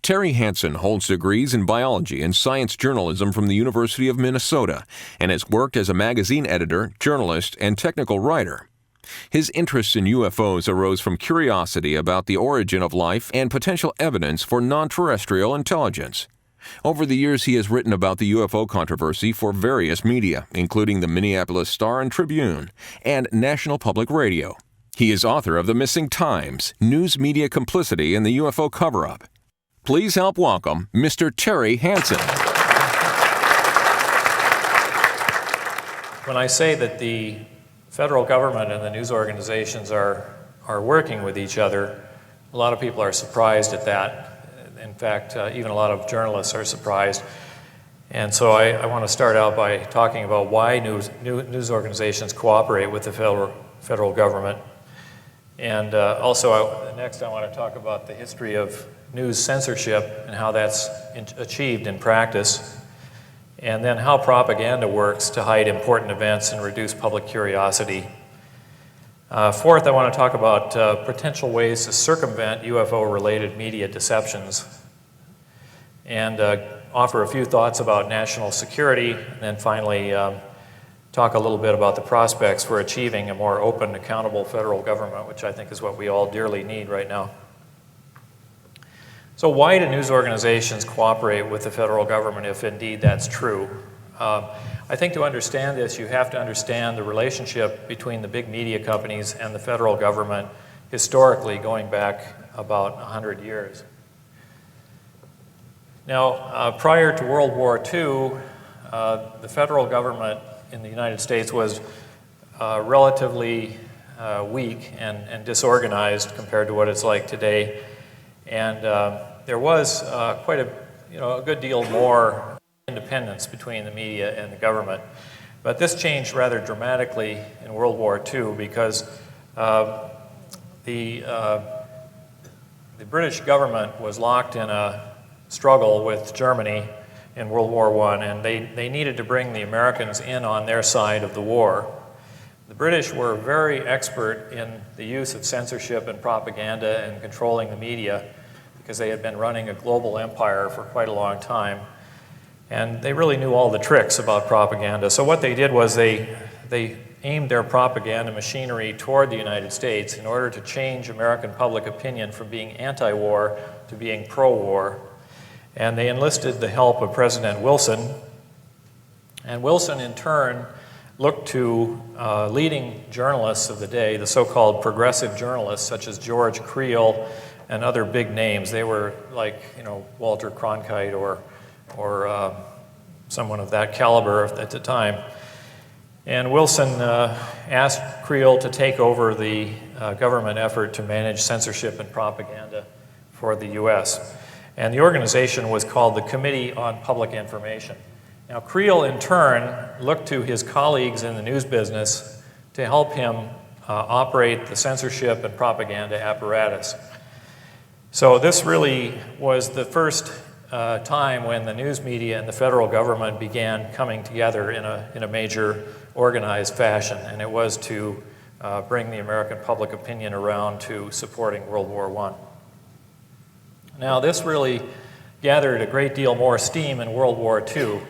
Terry Hansen holds degrees in biology and science journalism from the University of Minnesota and has worked as a magazine editor, journalist, and technical writer. His interest in UFOs arose from curiosity about the origin of life and potential evidence for non-terrestrial intelligence. Over the years, he has written about the UFO controversy for various media, including the Minneapolis Star and Tribune and National Public Radio. He is author of The Missing Times, News Media Complicity in the UFO Cover-Up. Please help welcome Mr. Terry Hansen. When I say that the federal government and the news organizations are working with each other, a lot of people are surprised at that. In fact, even a lot of journalists are surprised. And so I want to start out by talking about why news organizations cooperate with the federal government. And next I want to talk about the history of news censorship and how that's achieved in practice. And then how propaganda works to hide important events and reduce public curiosity. Fourth, I want to talk about potential ways to circumvent UFO-related media deceptions, and offer a few thoughts about national security, and then finally talk a little bit about the prospects for achieving a more open, accountable federal government, which I think is what we all dearly need right now. So why do news organizations cooperate with the federal government if indeed that's true? I think to understand this, you have to understand the relationship between the big media companies and the federal government historically going back about 100 years. Now, prior to World War II, the federal government in the United States was relatively weak and disorganized compared to what it's like today. And there was quite a good deal more independence between the media and the government. But this changed rather dramatically in World War II because the British government was locked in a struggle with Germany in World War I, and they needed to bring the Americans in on their side of the war. The British were very expert in the use of censorship and propaganda and controlling the media because they had been running a global empire for quite a long time. And they really knew all the tricks about propaganda. So what they did was they aimed their propaganda machinery toward the United States in order to change American public opinion from being anti-war to being pro-war. And they enlisted the help of President Wilson. And Wilson, in turn, looked to leading journalists of the day, the so-called progressive journalists, such as George Creel and other big names. They were like, Walter Cronkite or someone of that caliber at the time. And Wilson asked Creel to take over the government effort to manage censorship and propaganda for the U.S. And the organization was called the Committee on Public Information. Now, Creel, in turn, looked to his colleagues in the news business to help him operate the censorship and propaganda apparatus. So this really was the first time when the news media and the federal government began coming together in a major organized fashion, and it was to bring the American public opinion around to supporting World War I. Now, this really gathered a great deal more steam in World War II.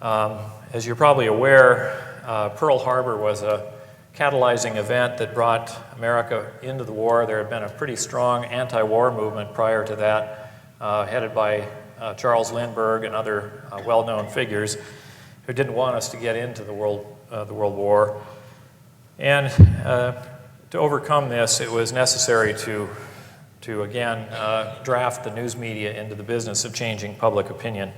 As you're probably aware, Pearl Harbor was a catalyzing event that brought America into the war. There had been a pretty strong anti-war movement prior to that, headed by Charles Lindbergh and other well-known figures who didn't want us to get into the World War. And to overcome this, it was necessary to again draft the news media into the business of changing public opinion.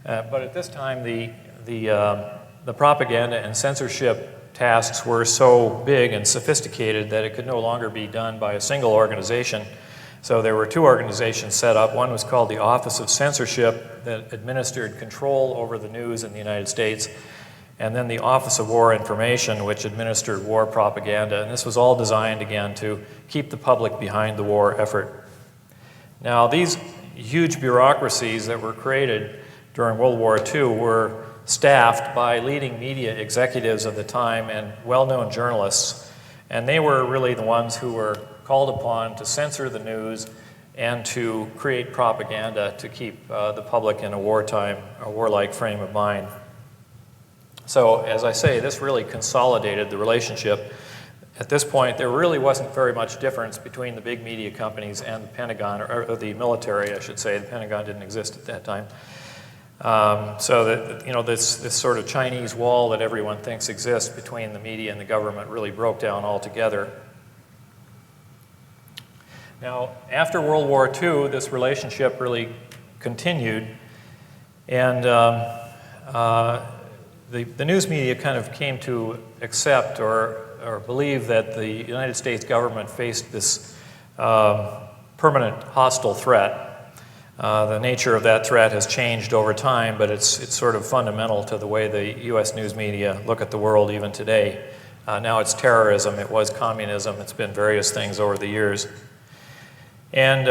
But at this time, the propaganda and censorship tasks were so big and sophisticated that it could no longer be done by a single organization. So there were two organizations set up. One was called the Office of Censorship that administered control over the news in the United States, and then the Office of War Information, which administered war propaganda. And this was all designed, again, to keep the public behind the war effort. Now, these huge bureaucracies that were created during World War II were staffed by leading media executives of the time and well-known journalists. And they were really the ones who were called upon to censor the news and to create propaganda to keep the public in a warlike frame of mind. So, as I say, this really consolidated the relationship. At this point, there really wasn't very much difference between the big media companies and the Pentagon, or the military, I should say. The Pentagon didn't exist at that time. So that, you know, this sort of Chinese wall that everyone thinks exists between the media and the government really broke down altogether. Now, after World War II, this relationship really continued, and the news media kind of came to accept or believe that the United States government faced this permanent hostile threat. The nature of that threat has changed over time, but it's sort of fundamental to the way the U.S. news media look at the world even today. Now it's terrorism, it was communism, it's been various things over the years. And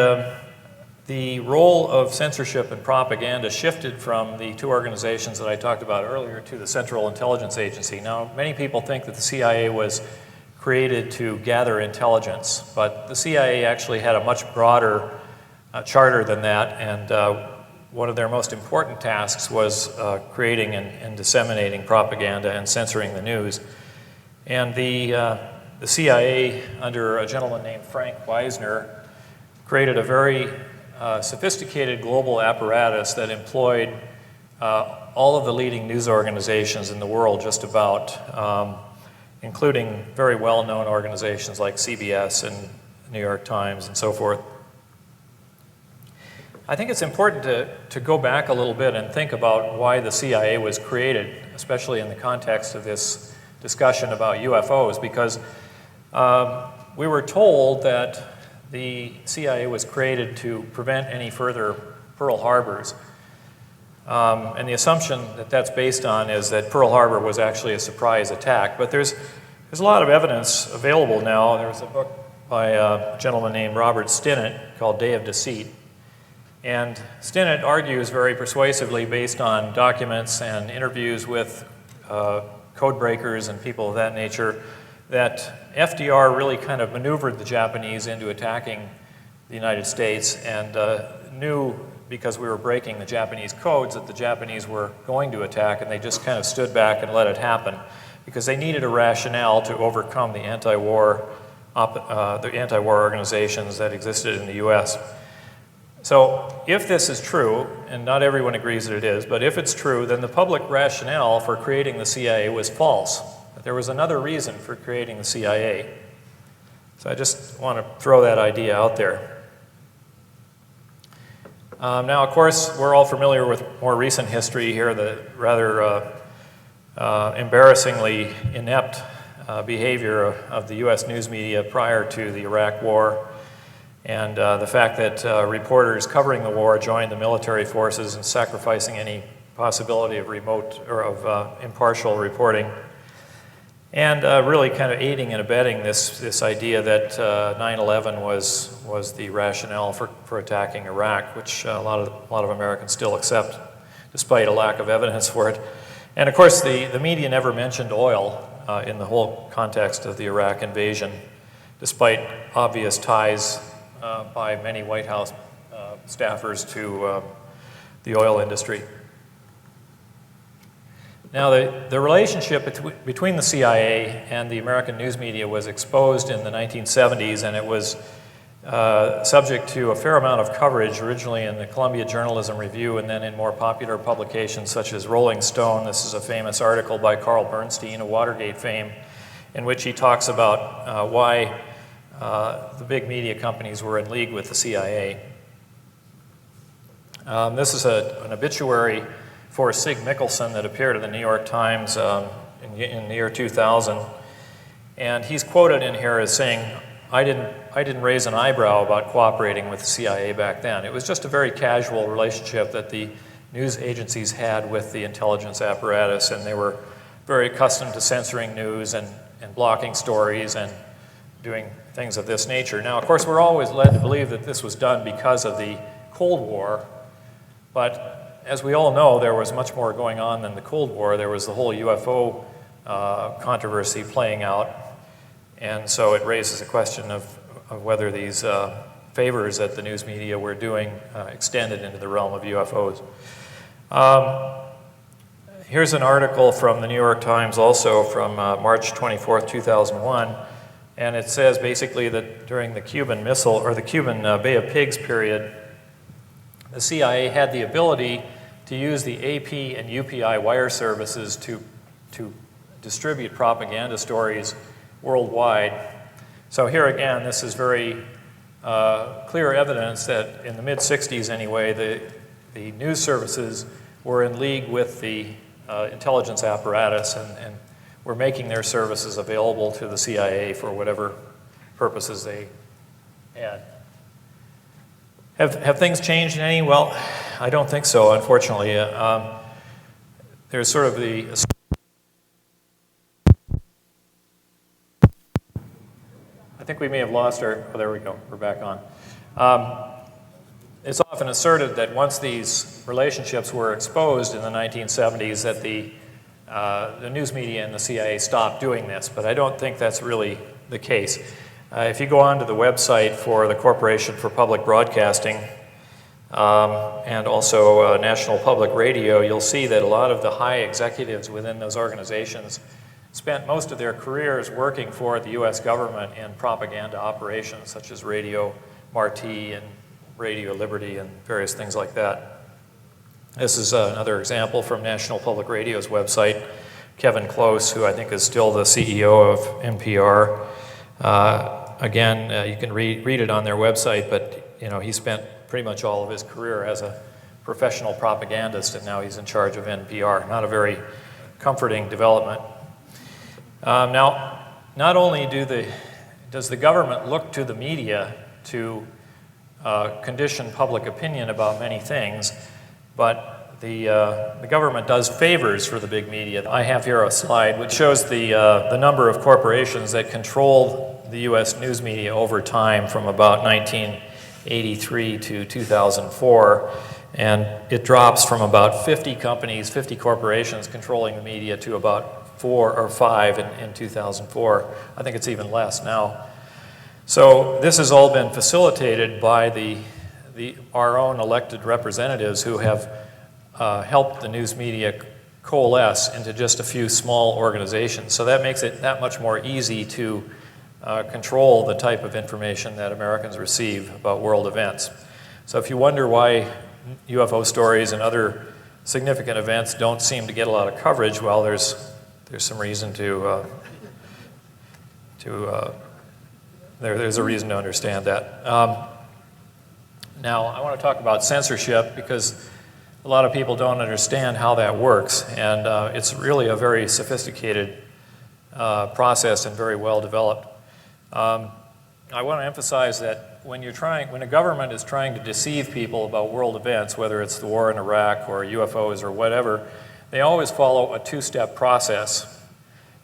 the role of censorship and propaganda shifted from the two organizations that I talked about earlier to the Central Intelligence Agency. Now, many people think that the CIA was created to gather intelligence, but the CIA actually had a much broader charter than that, and one of their most important tasks was creating and disseminating propaganda and censoring the news. And the CIA, under a gentleman named Frank Wisner, created a very sophisticated global apparatus that employed all of the leading news organizations in the world, just about, including very well-known organizations like CBS and New York Times and so forth. I think it's important to go back a little bit and think about why the CIA was created, especially in the context of this discussion about UFOs, because we were told that the CIA was created to prevent any further Pearl Harbors. And the assumption that that's based on is that Pearl Harbor was actually a surprise attack. But there's a lot of evidence available now. There's a book by a gentleman named Robert Stinnett called Day of Deceit. And Stinnett argues very persuasively, based on documents and interviews with code breakers and people of that nature, that FDR really kind of maneuvered the Japanese into attacking the United States, and knew, because we were breaking the Japanese codes, that the Japanese were going to attack, and they just kind of stood back and let it happen, because they needed a rationale to overcome the anti-war organizations that existed in the U.S. So if this is true, and not everyone agrees that it is, but if it's true, then the public rationale for creating the CIA was false. There was another reason for creating the CIA. So I just want to throw that idea out there. Now, of course, we're all familiar with more recent history here, the rather embarrassingly inept behavior of the U.S. news media prior to the Iraq War, and the fact that reporters covering the war joined the military forces and sacrificing any possibility of remote or of impartial reporting. And really kind of aiding and abetting this idea that 9/11 was the rationale for attacking Iraq, which a lot of Americans still accept, despite a lack of evidence for it. And of course, the media never mentioned oil in the whole context of the Iraq invasion, despite obvious ties by many White House staffers to the oil industry. Now, the relationship between the CIA and the American news media was exposed in the 1970s, and it was subject to a fair amount of coverage, originally in the Columbia Journalism Review and then in more popular publications such as Rolling Stone. This is a famous article by Carl Bernstein of Watergate fame, in which he talks about why the big media companies were in league with the CIA. This is an obituary for Sig Mickelson that appeared in the New York Times in the year 2000. And he's quoted in here as saying, I didn't raise an eyebrow about cooperating with the CIA back then. It was just a very casual relationship that the news agencies had with the intelligence apparatus, and they were very accustomed to censoring news and blocking stories and doing things of this nature. Now, of course, we're always led to believe that this was done because of the Cold War, but as we all know, there was much more going on than the Cold War. There was the whole UFO controversy playing out, and so it raises a question of whether these favors that the news media were doing extended into the realm of UFOs. Here's an article from the New York Times also from March 24th, 2001, and it says basically that during the Cuban Missile, or the Cuban Bay of Pigs period, the CIA had the ability to use the AP and UPI wire services to distribute propaganda stories worldwide. So here again, this is very clear evidence that in the mid-60s anyway, the news services were in league with the intelligence apparatus and were making their services available to the CIA for whatever purposes they had. Have things changed any? Well, I don't think so, unfortunately. There's sort of the... I think we may have lost our... Oh, there we go. We're back on. It's often asserted that once these relationships were exposed in the 1970s that the news media and the CIA stopped doing this, but I don't think that's really the case. If you go onto the website for the Corporation for Public Broadcasting and also National Public Radio, you'll see that a lot of the high executives within those organizations spent most of their careers working for the U.S. government in propaganda operations such as Radio Marti and Radio Liberty and various things like that. This is another example from National Public Radio's website. Kevin Close, who I think is still the CEO of NPR. Again, you can read it on their website, but he spent pretty much all of his career as a professional propagandist, and now he's in charge of NPR. Not a very comforting development. Now, not only does the government look to the media to condition public opinion about many things, but the government does favors for the big media. I have here a slide which shows the number of corporations that control the U.S. news media over time from about 1983 to 2004, and it drops from about 50 companies, 50 corporations controlling the media to about 4 or 5 in 2004. I think it's even less now. So this has all been facilitated by our own elected representatives who have helped the news media coalesce into just a few small organizations. So that makes it that much more easy to control the type of information that Americans receive about world events. So if you wonder why UFO stories and other significant events don't seem to get a lot of coverage, well, there's some reason there's a reason to understand that. Now, I want to talk about censorship because a lot of people don't understand how that works, and it's really a very sophisticated process and very well developed. I want to emphasize that when a government is trying to deceive people about world events, whether it's the war in Iraq or UFOs or whatever, they always follow a two-step process.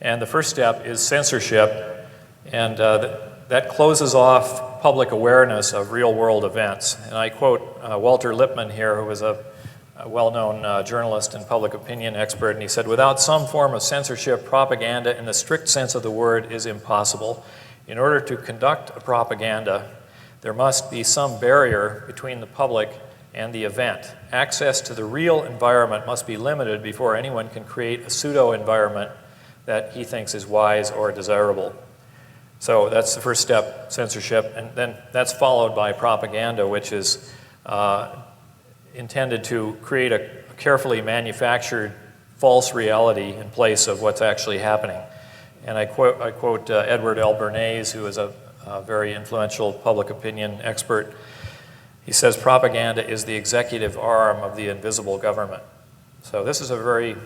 And the first step is censorship, and that closes off public awareness of real-world events. And I quote Walter Lippmann here, who was a well-known journalist and public opinion expert, and he said, "Without some form of censorship, propaganda in the strict sense of the word is impossible. In order to conduct a propaganda, there must be some barrier between the public and the event. Access to the real environment must be limited before anyone can create a pseudo-environment that he thinks is wise or desirable." So that's the first step, censorship, and then that's followed by propaganda, which is intended to create a carefully manufactured false reality in place of what's actually happening. And I quote Edward L. Bernays, who is a very influential public opinion expert. He says, "Propaganda is the executive arm of the invisible government." So this is a very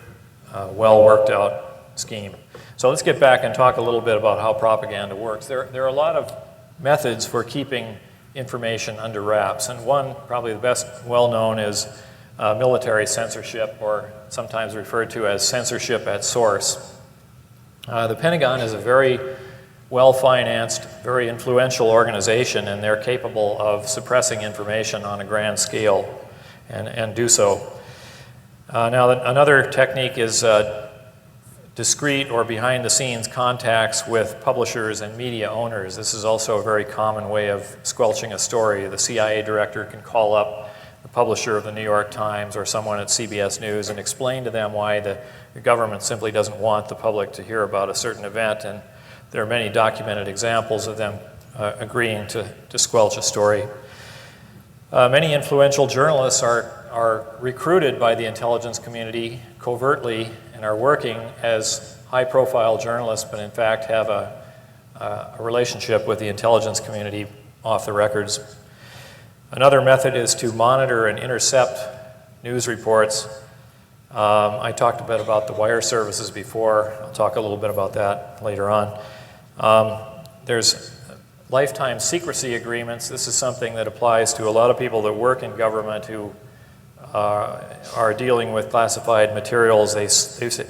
well worked out scheme. So let's get back and talk a little bit about how propaganda works. There are a lot of methods for keeping information under wraps, and one, probably the best well-known, is military censorship, or sometimes referred to as censorship at source. The Pentagon is a very well-financed, very influential organization, and they're capable of suppressing information on a grand scale and do so. Now, another technique is discreet or behind-the-scenes contacts with publishers and media owners. This is also a very common way of squelching a story. The CIA director can call up the publisher of the New York Times or someone at CBS News and explain to them why the government simply doesn't want the public to hear about a certain event, and there are many documented examples of them agreeing to squelch a story. Many influential journalists are recruited by the intelligence community covertly and are working as high-profile journalists, but in fact have a relationship with the intelligence community off the records. Another method is to monitor and intercept news reports. I talked a bit about the wire services before. I'll talk a little bit about that later on. There's lifetime secrecy agreements. This is something that applies to a lot of people that work in government who are dealing with classified materials. They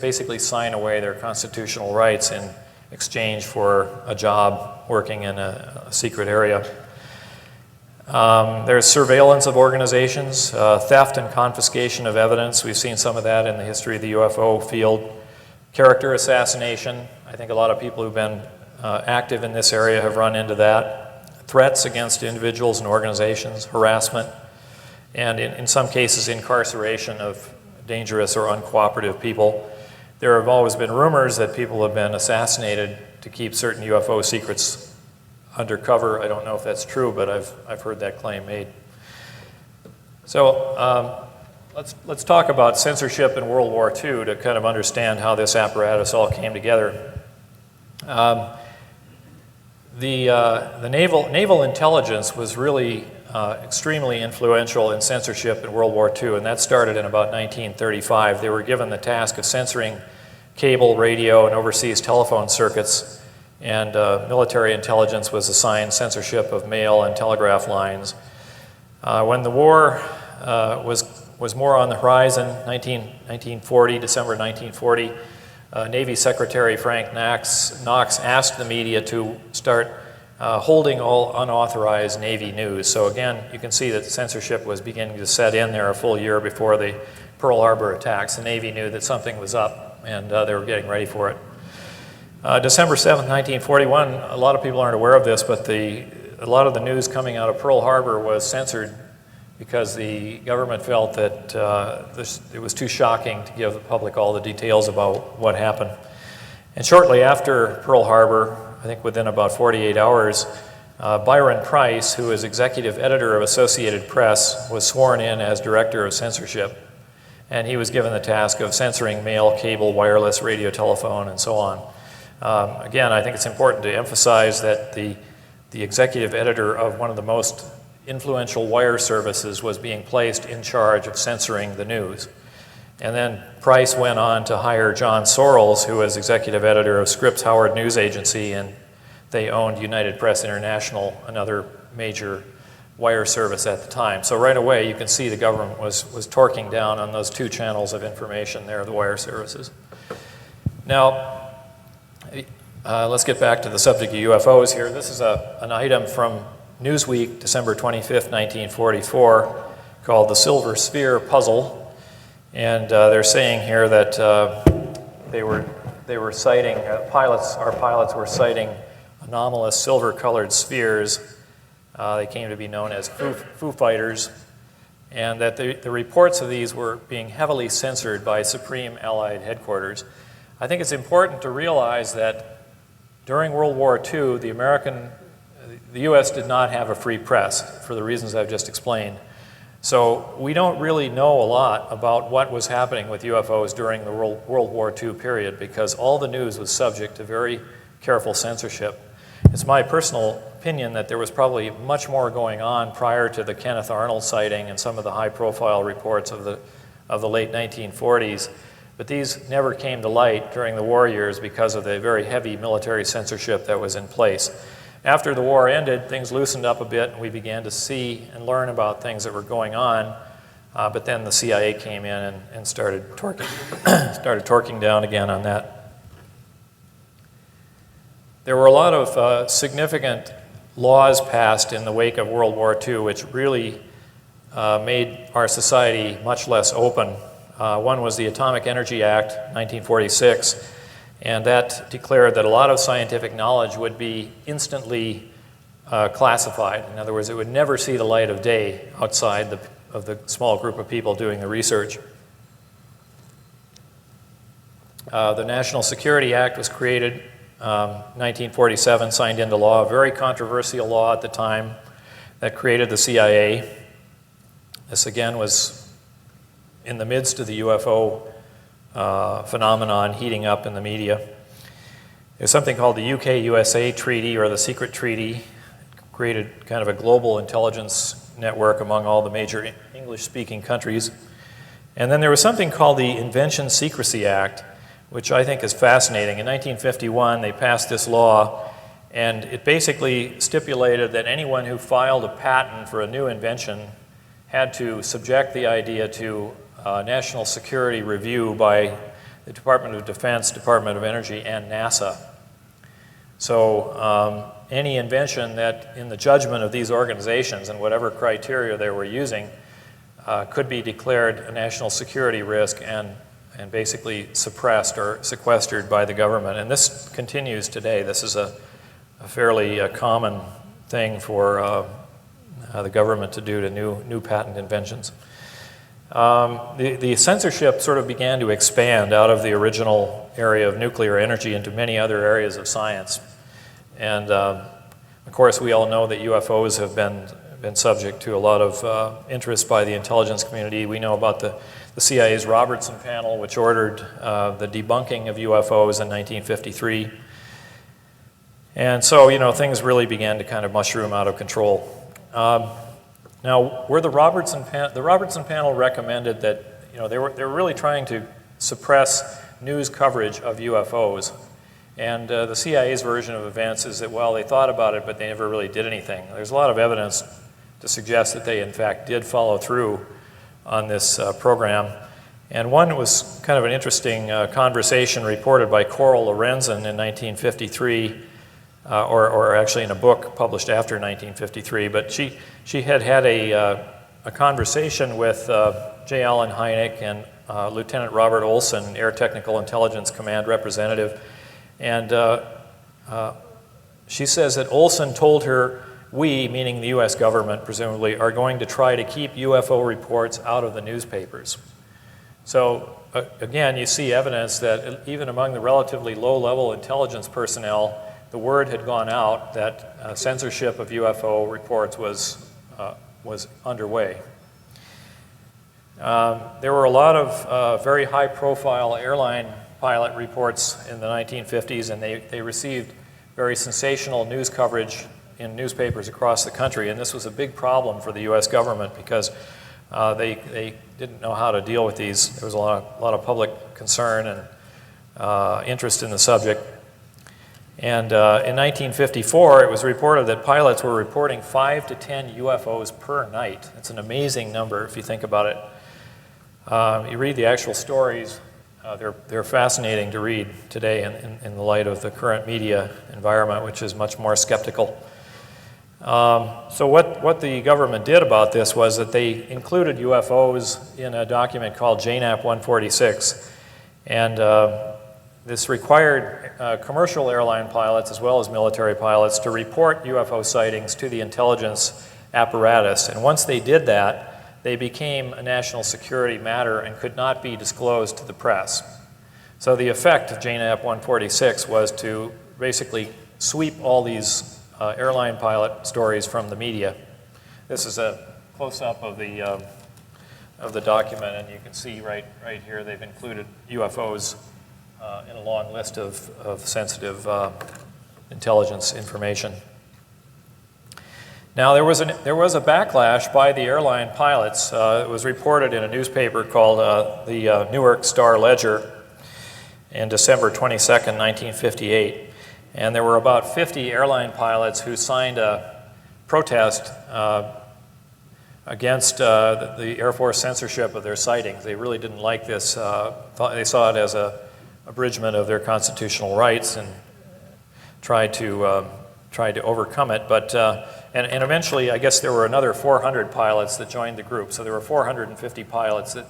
basically sign away their constitutional rights in exchange for a job working in a secret area. There's surveillance of organizations, theft and confiscation of evidence. We've seen some of that in the history of the UFO field. Character assassination. I think a lot of people who've been active in this area have run into that. Threats against individuals and organizations, harassment, and in some cases incarceration of dangerous or uncooperative people. There have always been rumors that people have been assassinated to keep certain UFO secrets undercover. I don't know if that's true, but I've heard that claim made. So let's talk about censorship in World War II to kind of understand how this apparatus all came together. The naval intelligence was really extremely influential in censorship in World War II, and that started in about 1935. They were given the task of censoring cable, radio, and overseas telephone circuits, and military intelligence was assigned censorship of mail and telegraph lines. When the war was more on the horizon, 1940, December 1940, Navy Secretary Frank Knox asked the media to start holding all unauthorized Navy news. So again, you can see that censorship was beginning to set in there a full year before the Pearl Harbor attacks. The Navy knew that something was up, and they were getting ready for it. December 7th, 1941, a lot of people aren't aware of this, but a lot of the news coming out of Pearl Harbor was censored because the government felt that it was too shocking to give the public all the details about what happened. And shortly after Pearl Harbor, I think within about 48 hours, Byron Price, who is executive editor of Associated Press, was sworn in as director of censorship. And he was given the task of censoring mail, cable, wireless, radio, telephone, and so on. Again, I think it's important to emphasize that the executive editor of one of the most influential wire services was being placed in charge of censoring the news. And then Price went on to hire John Sorrells, who was executive editor of Scripps Howard News Agency, and they owned United Press International, another major wire service at the time. So right away, you can see the government was torquing down on those two channels of information there, the wire services. Now, let's get back to the subject of UFOs here. This is an item from Newsweek, December 25th, 1944, called the Silver Sphere Puzzle. And they're saying here that they were citing, our pilots were citing anomalous silver-colored spheres. They came to be known as Foo Fighters, and that the reports of these were being heavily censored by Supreme Allied Headquarters. I think it's important to realize that during World War II, the U.S. did not have a free press for the reasons I've just explained. So we don't really know a lot about what was happening with UFOs during the World War II period because all the news was subject to very careful censorship. It's my personal opinion that there was probably much more going on prior to the Kenneth Arnold sighting and some of the high-profile reports of the late 1940s, but these never came to light during the war years because of the very heavy military censorship that was in place. After the war ended, things loosened up a bit, and we began to see and learn about things that were going on, but then the CIA came in and started torquing down again on that. There were a lot of significant laws passed in the wake of World War II, which really made our society much less open. One was the Atomic Energy Act, 1946. And that declared that a lot of scientific knowledge would be instantly classified. In other words, it would never see the light of day outside of the small group of people doing the research. The National Security Act was created 1947, signed into law, a very controversial law at the time that created the CIA. This again was in the midst of the UFO phenomenon heating up in the media. There's something called the UK-USA Treaty, or the Secret Treaty. It created kind of a global intelligence network among all the major English-speaking countries. And then there was something called the Invention Secrecy Act, which I think is fascinating. In 1951, they passed this law, and it basically stipulated that anyone who filed a patent for a new invention had to subject the idea to national security review by the Department of Defense, Department of Energy, and NASA. So any invention that, in the judgment of these organizations and whatever criteria they were using, could be declared a national security risk and basically suppressed or sequestered by the government. And this continues today. This is a fairly common thing for the government to do to new patent inventions. The censorship sort of began to expand out of the original area of nuclear energy into many other areas of science. And of course, we all know that UFOs have been subject to a lot of interest by the intelligence community. We know about the CIA's Robertson panel, which ordered the debunking of UFOs in 1953. And so, you know, things really began to kind of mushroom out of control. Now, where the Robertson panel recommended that, you know, they were really trying to suppress news coverage of UFOs. And the CIA's version of events is that, well, they thought about it, but they never really did anything. There's a lot of evidence to suggest that they, in fact, did follow through on this program. And one was kind of an interesting conversation reported by Coral Lorenzen in 1953, or actually in a book published after 1953. But she had a conversation with J. Allen Hynek and Lieutenant Robert Olson, Air Technical Intelligence Command representative. And she says that Olson told her, we, meaning the U.S. government presumably, are going to try to keep UFO reports out of the newspapers. So again, you see evidence that even among the relatively low-level intelligence personnel, the word had gone out that censorship of UFO reports was underway. There were a lot of very high-profile airline pilot reports in the 1950s, and they received very sensational news coverage in newspapers across the country. And this was a big problem for the U.S. government because they didn't know how to deal with these. There was a lot of public concern and interest in the subject. And in 1954, it was reported that pilots were reporting 5 to 10 UFOs per night. It's an amazing number if you think about it. You read the actual stories, they're fascinating to read today in the light of the current media environment, which is much more skeptical. So what the government did about this was that they included UFOs in a document called JNAP 146. And this required commercial airline pilots as well as military pilots to report UFO sightings to the intelligence apparatus. And once they did that, they became a national security matter and could not be disclosed to the press. So the effect of JNAP 146 was to basically sweep all these airline pilot stories from the media. This is a close-up of the document, and you can see right here they've included UFOs in a long list of sensitive intelligence information. Now there was a backlash by the airline pilots. It was reported in a newspaper called the Newark Star-Ledger in December 22nd, 1958. And there were about 50 airline pilots who signed a protest against the Air Force censorship of their sightings. They really didn't like this. They saw it as an abridgment of their constitutional rights and tried to overcome it. But and eventually, I guess there were another 400 pilots that joined the group. So there were 450 pilots that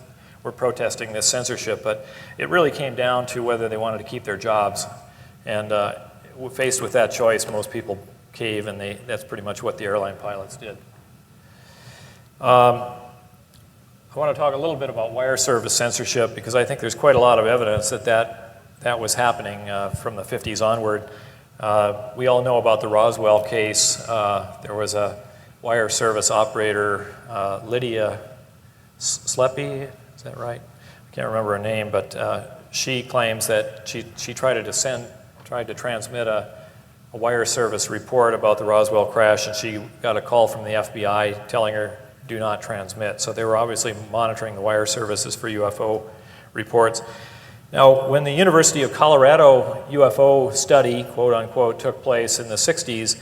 were protesting this censorship, but it really came down to whether they wanted to keep their jobs. And faced with that choice, most people cave, and that's pretty much what the airline pilots did. I want to talk a little bit about wire service censorship, because I think there's quite a lot of evidence that was happening from the 50s onward. We all know about the Roswell case. There was a wire service operator, Lydia Sleppy, is that right? I can't remember her name, but she claims that she tried to transmit a wire service report about the Roswell crash, and she got a call from the FBI telling her, do not transmit. So they were obviously monitoring the wire services for UFO reports. Now, when the University of Colorado UFO study, quote unquote, took place in the 60s,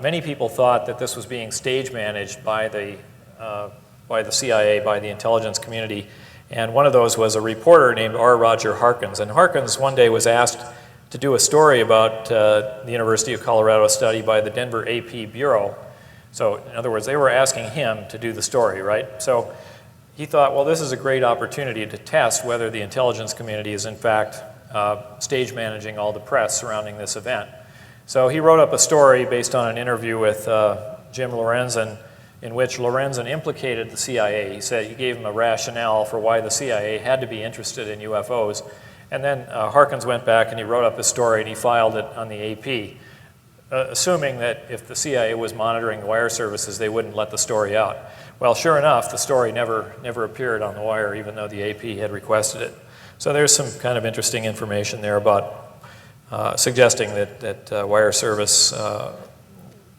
many people thought that this was being stage managed by the CIA, by the intelligence community. And one of those was a reporter named R. Roger Harkins. And Harkins one day was asked to do a story about the University of Colorado study by the Denver AP Bureau. So in other words, they were asking him to do the story, right? So he thought, well, this is a great opportunity to test whether the intelligence community is in fact stage managing all the press surrounding this event. So he wrote up a story based on an interview with Jim Lorenzen, in which Lorenzen implicated the CIA. He said he gave him a rationale for why the CIA had to be interested in UFOs. And then Harkins went back and he wrote up a story and he filed it on the AP, assuming that if the CIA was monitoring the wire services, they wouldn't let the story out. Well, sure enough, the story never appeared on the wire, even though the AP had requested it. So there's some kind of interesting information there about suggesting that wire service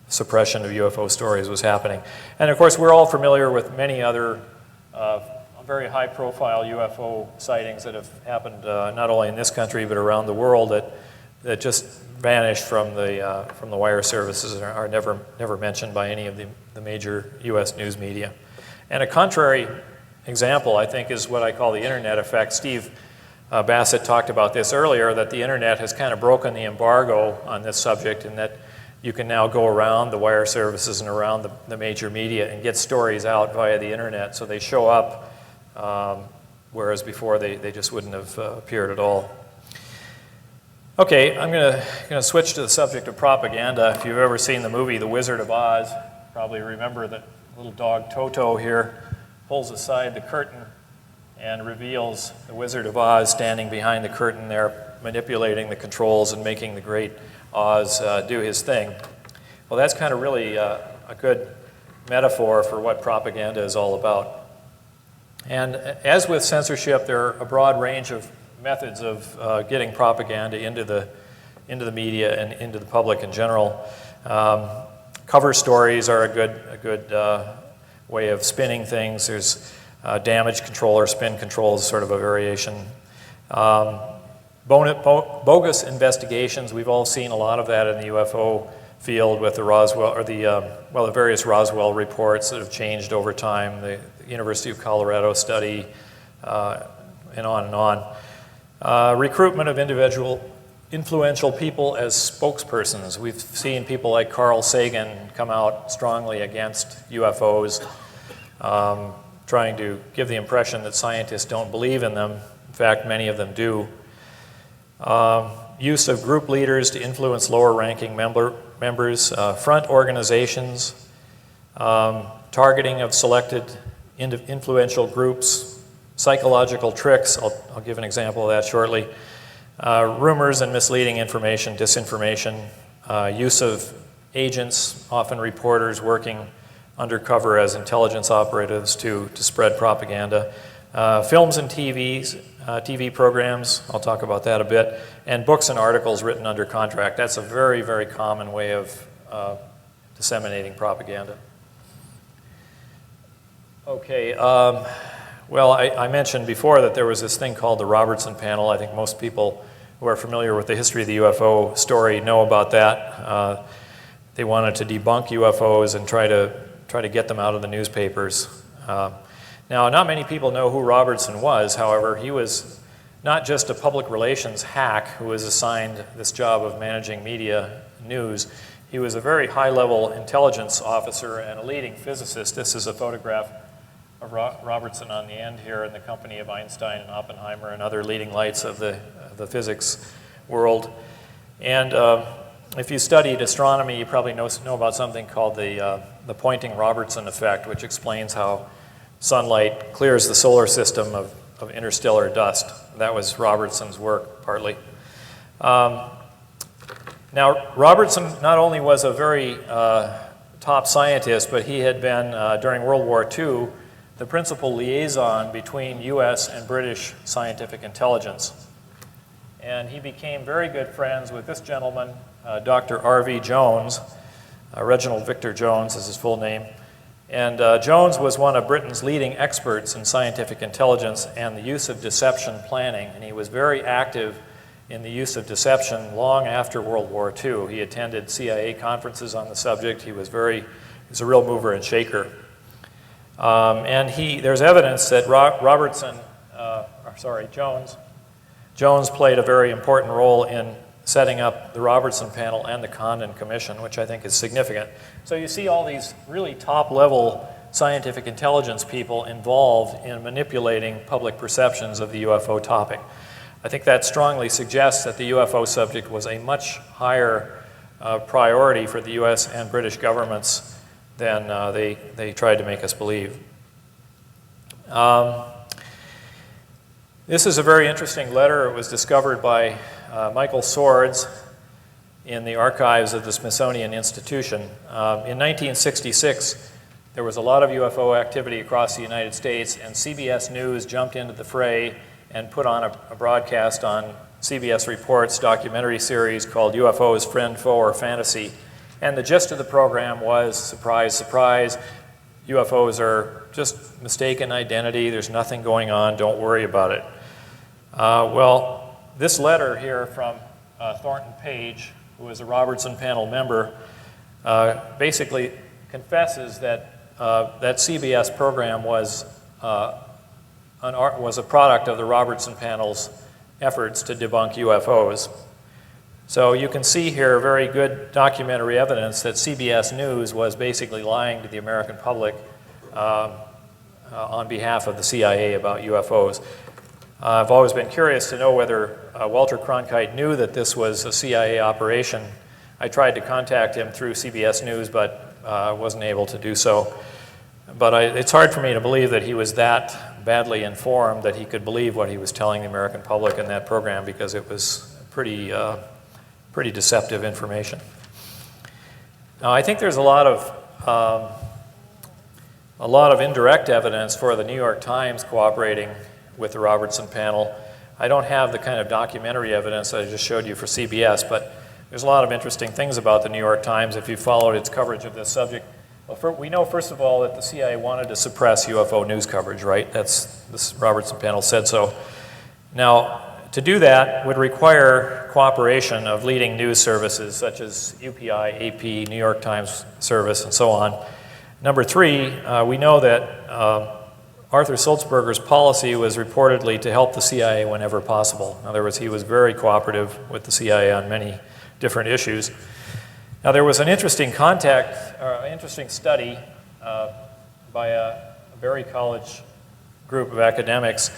suppression of UFO stories was happening. And of course, we're all familiar with many other very high-profile UFO sightings that have happened not only in this country but around the world that just vanished from the wire services and are never mentioned by any of the major U.S. news media. And a contrary example, I think, is what I call the internet effect. Steve Bassett talked about this earlier, that the internet has kind of broken the embargo on this subject, and that you can now go around the wire services and around the major media and get stories out via the internet, so they show up, whereas before they just wouldn't have appeared at all. Okay, I'm going to switch to the subject of propaganda. If you've ever seen the movie The Wizard of Oz, you probably remember that little dog Toto here pulls aside the curtain and reveals the Wizard of Oz standing behind the curtain there, manipulating the controls and making the great Oz do his thing. Well, that's kind of really a good metaphor for what propaganda is all about. And as with censorship, there are a broad range of methods of getting propaganda into the media and into the public in general. Cover stories are a good way of spinning things. There's damage control or spin control is sort of a variation. Bogus investigations, we've all seen a lot of that in the UFO field with the Roswell, or the various Roswell reports that have changed over time, the University of Colorado study, and on and on. Recruitment of influential people as spokespersons. We've seen people like Carl Sagan come out strongly against UFOs, trying to give the impression that scientists don't believe in them. In fact, many of them do. Use of group leaders to influence lower-ranking members, front organizations, targeting of selected influential groups, psychological tricks. I'll give an example of that shortly. Rumors and misleading information, disinformation, use of agents, often reporters working undercover as intelligence operatives to spread propaganda. Films and TV programs, I'll talk about that a bit, and books and articles written under contract. That's a very, very common way of disseminating propaganda. Okay, well, I mentioned before that there was this thing called the Robertson Panel. I think most people who are familiar with the history of the UFO story know about that. They wanted to debunk UFOs and try to get them out of the newspapers. Now, not many people know who Robertson was. However, he was not just a public relations hack who was assigned this job of managing media news. He was a very high-level intelligence officer and a leading physicist. This is a photograph of Robertson on the end here in the company of Einstein and Oppenheimer and other leading lights of the physics world. And if you studied astronomy, you probably know about something called the Poynting-Robertson effect, which explains how sunlight clears the solar system of interstellar dust. That was Robertson's work, partly. Now, Robertson not only was a very top scientist, but he had been, during World War II, the principal liaison between U.S. and British scientific intelligence. And he became very good friends with this gentleman, Dr. R.V. Jones. Reginald Victor Jones is his full name. And Jones was one of Britain's leading experts in scientific intelligence and the use of deception planning. And he was very active in the use of deception long after World War II. He attended CIA conferences on the subject. He was a real mover and shaker. There's evidence that Jones played a very important role in setting up the Robertson panel and the Condon Commission, which I think is significant. So you see all these really top-level scientific intelligence people involved in manipulating public perceptions of the UFO topic. I think that strongly suggests that the UFO subject was a much higher priority for the U.S. and British governments than they tried to make us believe. This is a very interesting letter. It was discovered by Michael Swords in the archives of the Smithsonian Institution. In 1966, there was a lot of UFO activity across the United States, and CBS News jumped into the fray and put on a broadcast on CBS Reports documentary series called UFOs, Friend, Foe, or Fantasy. And the gist of the program was, surprise, surprise, UFOs are just mistaken identity, there's nothing going on, don't worry about it. Well, this letter here from Thornton Page, who is a Robertson panel member, basically confesses that that CBS program was a product of the Robertson panel's efforts to debunk UFOs. So you can see here very good documentary evidence that CBS News was basically lying to the American public on behalf of the CIA about UFOs. I've always been curious to know whether Walter Cronkite knew that this was a CIA operation. I tried to contact him through CBS News, but wasn't able to do so. But it's hard for me to believe that he was that badly informed that he could believe what he was telling the American public in that program, because it was pretty deceptive information. Now, I think there's a lot of indirect evidence for the New York Times cooperating with the Robertson panel. I don't have the kind of documentary evidence that I just showed you for CBS, but there's a lot of interesting things about the New York Times if you followed its coverage of this subject. Well, we know, first of all, that the CIA wanted to suppress UFO news coverage, right? This Robertson panel said so. Now, to do that would require cooperation of leading news services such as UPI, AP, New York Times Service, and so on. Number three, we know that Arthur Sulzberger's policy was reportedly to help the CIA whenever possible. In other words, he was very cooperative with the CIA on many different issues. Now, there was an interesting study by a Berry College group of academics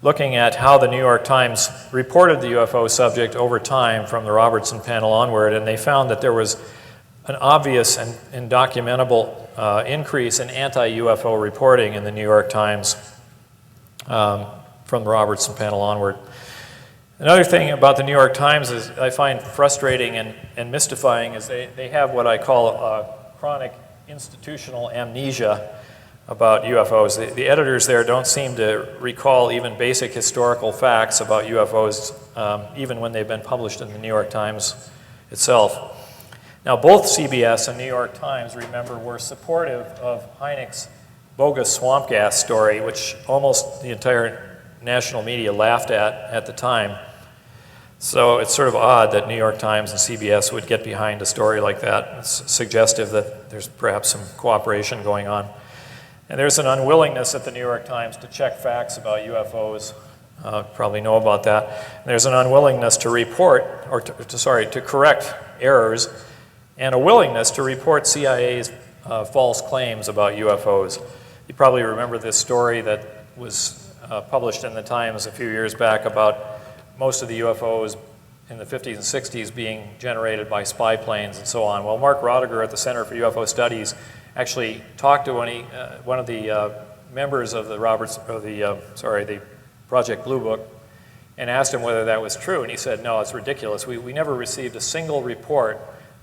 looking at how the New York Times reported the UFO subject over time from the Robertson panel onward, and they found that there was an obvious and documentable increase in anti-UFO reporting in the New York Times from the Robertson panel onward. Another thing about the New York Times is I find frustrating and mystifying is they have what I call chronic institutional amnesia about UFOs. The editors there don't seem to recall even basic historical facts about UFOs, even when they've been published in the New York Times itself. Now, both CBS and New York Times, remember, were supportive of Hynek's bogus swamp gas story, which almost the entire national media laughed at the time. So it's sort of odd that New York Times and CBS would get behind a story like that. It's suggestive that there's perhaps some cooperation going on. And there's an unwillingness at the New York Times to check facts about UFOs. Probably know about that. And there's an unwillingness to report, or to correct errors, and a willingness to report CIA's false claims about UFOs. You probably remember this story that was published in the Times a few years back about most of the UFOs in the 50s and 60s being generated by spy planes and so on. Well, Mark Roediger at the Center for UFO Studies actually talked to one of the members of the the Project Blue Book and asked him whether that was true, and he said, no, it's ridiculous. We never received a single report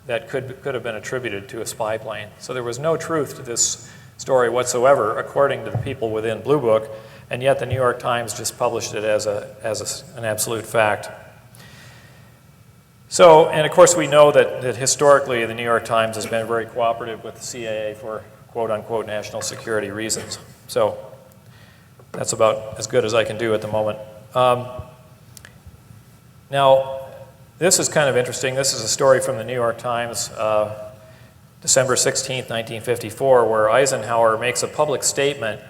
that could have been attributed to a spy plane. So there was no truth to this story whatsoever, according to the people within Blue Book, and yet the New York Times just published it as an absolute fact. So, and of course we know that historically the New York Times has been very cooperative with the CIA for quote-unquote national security reasons. So that's about as good as I can do at the moment. Now, this is kind of interesting. This is a story from the New York Times, December 16th, 1954, where Eisenhower makes a public statement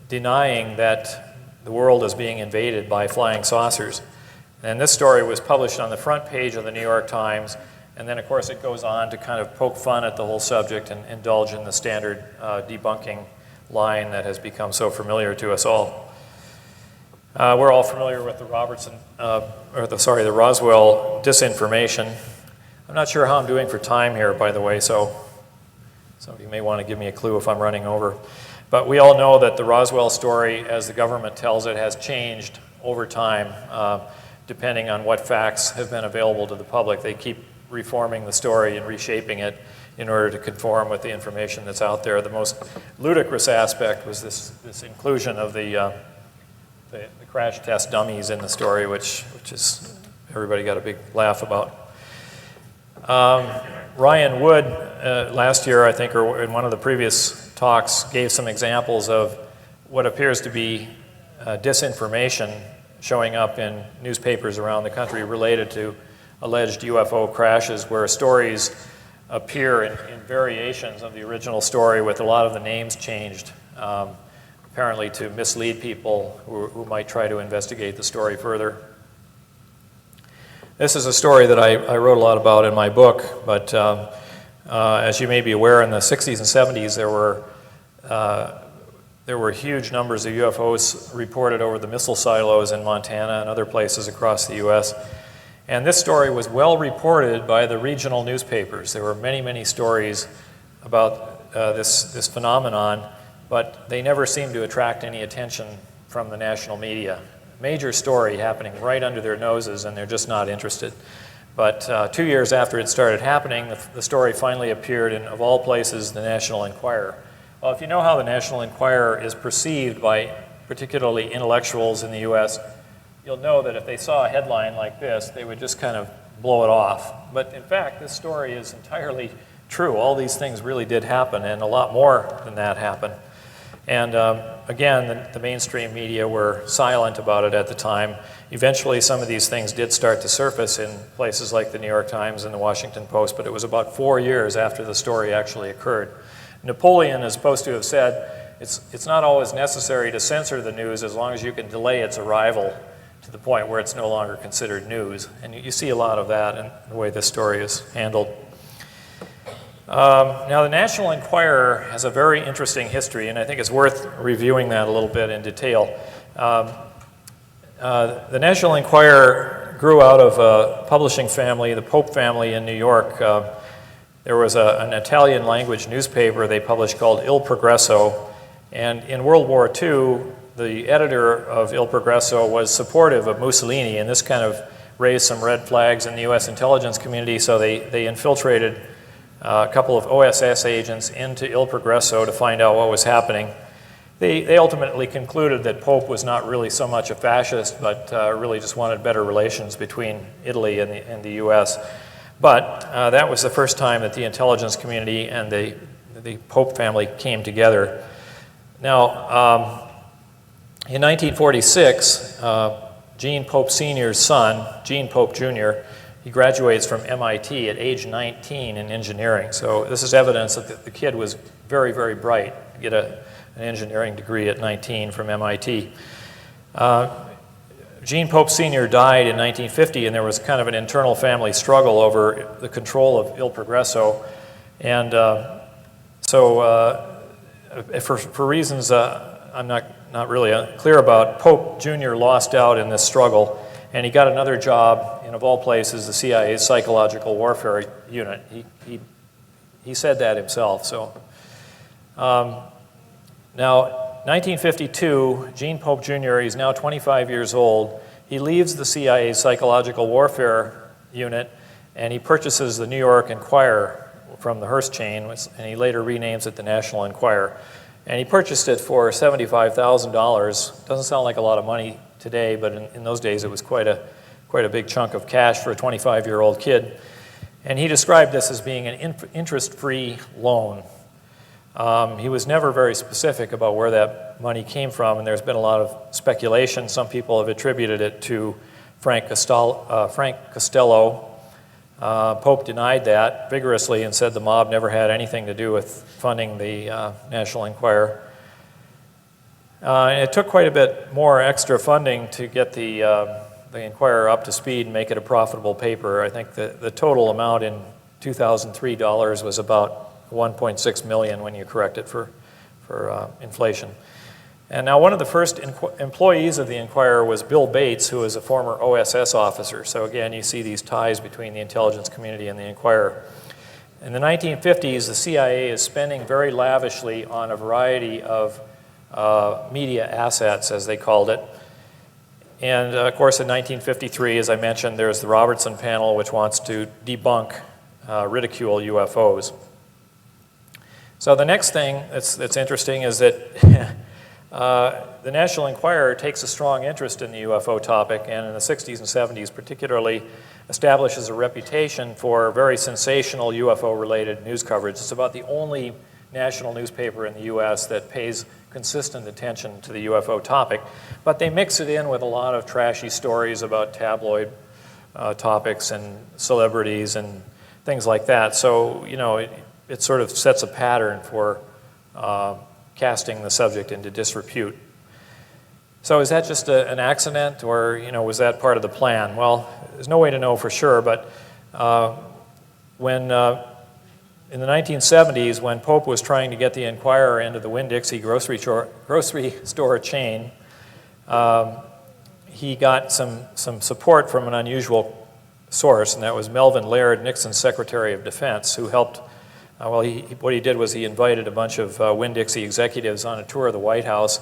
denying that the world is being invaded by flying saucers. And this story was published on the front page of the New York Times, and then of course it goes on to kind of poke fun at the whole subject and indulge in the standard debunking line that has become so familiar to us all. We're all familiar with the the Roswell disinformation. I'm not sure how I'm doing for time here, by the way, so some of you may want to give me a clue if I'm running over. But we all know that the Roswell story, as the government tells it, has changed over time, depending on what facts have been available to the public. They keep reforming the story and reshaping it in order to conform with the information that's out there. The most ludicrous aspect was this inclusion of the crash test dummies in the story, which is, everybody got a big laugh about. Ryan Wood, last year, I think, or in one of the previous talks, gave some examples of what appears to be disinformation showing up in newspapers around the country related to alleged UFO crashes, where stories appear in variations of the original story with a lot of the names changed, apparently to mislead people who might try to investigate the story further. This is a story that I wrote a lot about in my book, but as you may be aware, in the 60s and 70s there were huge numbers of UFOs reported over the missile silos in Montana and other places across the U.S. And this story was well reported by the regional newspapers. There were many, many stories about this phenomenon, but they never seemed to attract any attention from the national media. Major story happening right under their noses, and they're just not interested. But 2 years after it started happening, the story finally appeared in, of all places, the National Enquirer. Well, if you know how the National Enquirer is perceived by particularly intellectuals in the U.S., you'll know that if they saw a headline like this, they would just kind of blow it off. But in fact, this story is entirely true. All these things really did happen, and a lot more than that happened. And again, the mainstream media were silent about it at the time. Eventually, some of these things did start to surface in places like the New York Times and the Washington Post, but it was about 4 years after the story actually occurred. Napoleon is supposed to have said, it's not always necessary to censor the news as long as you can delay its arrival to the point where it's no longer considered news. And you see a lot of that in the way this story is handled. Now, the National Enquirer has a very interesting history, and I think it's worth reviewing that a little bit in detail. The National Enquirer grew out of a publishing family, the Pope family in New York. There was an Italian language newspaper they published called Il Progresso, and in World War II, the editor of Il Progresso was supportive of Mussolini, and this kind of raised some red flags in the U.S. intelligence community, so they infiltrated a couple of OSS agents into Il Progresso to find out what was happening. They ultimately concluded that Pope was not really so much a fascist, but really just wanted better relations between Italy and the U.S. But that was the first time that the intelligence community and the Pope family came together. Now, in 1946, Gene Pope Sr.'s son, Gene Pope Jr., he graduates from MIT at age 19 in engineering. So this is evidence that the kid was very, very bright to get an engineering degree at 19 from MIT. Gene Pope Sr. died in 1950, and there was kind of an internal family struggle over the control of Il Progresso. And so for reasons I'm not really clear about, Pope Jr. lost out in this struggle, and he got another job in, of all places, the CIA's psychological warfare unit. He said that himself. So now, 1952, Gene Pope Jr., he's now 25 years old. He leaves the CIA's psychological warfare unit, and he purchases the New York Enquirer from the Hearst chain, and he later renames it the National Enquirer. And he purchased it for $75,000. Doesn't sound like a lot of money today, but in those days it was quite a big chunk of cash for a 25-year-old kid. And he described this as being an interest-free loan. He was never very specific about where that money came from, and there's been a lot of speculation. Some people have attributed it to Frank Costello. Pope denied that vigorously and said the mob never had anything to do with funding the National Enquirer. And it took quite a bit more extra funding to get the Enquirer up to speed and make it a profitable paper. I think the total amount in 2003 dollars was about 1.6 million when you correct it for inflation. And now one of the first employees of the Enquirer was Bill Bates, who was a former OSS officer. So again, you see these ties between the intelligence community and the Enquirer. In the 1950s, the CIA is spending very lavishly on a variety of media assets, as they called it. And of course, in 1953, as I mentioned, there's the Robertson panel, which wants to debunk, ridicule UFOs. So the next thing that's interesting is that the National Enquirer takes a strong interest in the UFO topic, and in the 60s and 70s particularly establishes a reputation for very sensational UFO-related news coverage. It's about the only national newspaper in the U.S. that pays consistent attention to the UFO topic, but they mix it in with a lot of trashy stories about tabloid topics and celebrities and things like that. So, you know, it sort of sets a pattern for casting the subject into disrepute. So is that just an accident, or was that part of the plan? Well, there's no way to know for sure, but when in the 1970s, when Pope was trying to get the Enquirer into the Winn-Dixie grocery store chain, he got some support from an unusual source, and that was Melvin Laird, Nixon's Secretary of Defense, who helped. What he did was he invited a bunch of Winn-Dixie executives on a tour of the White House,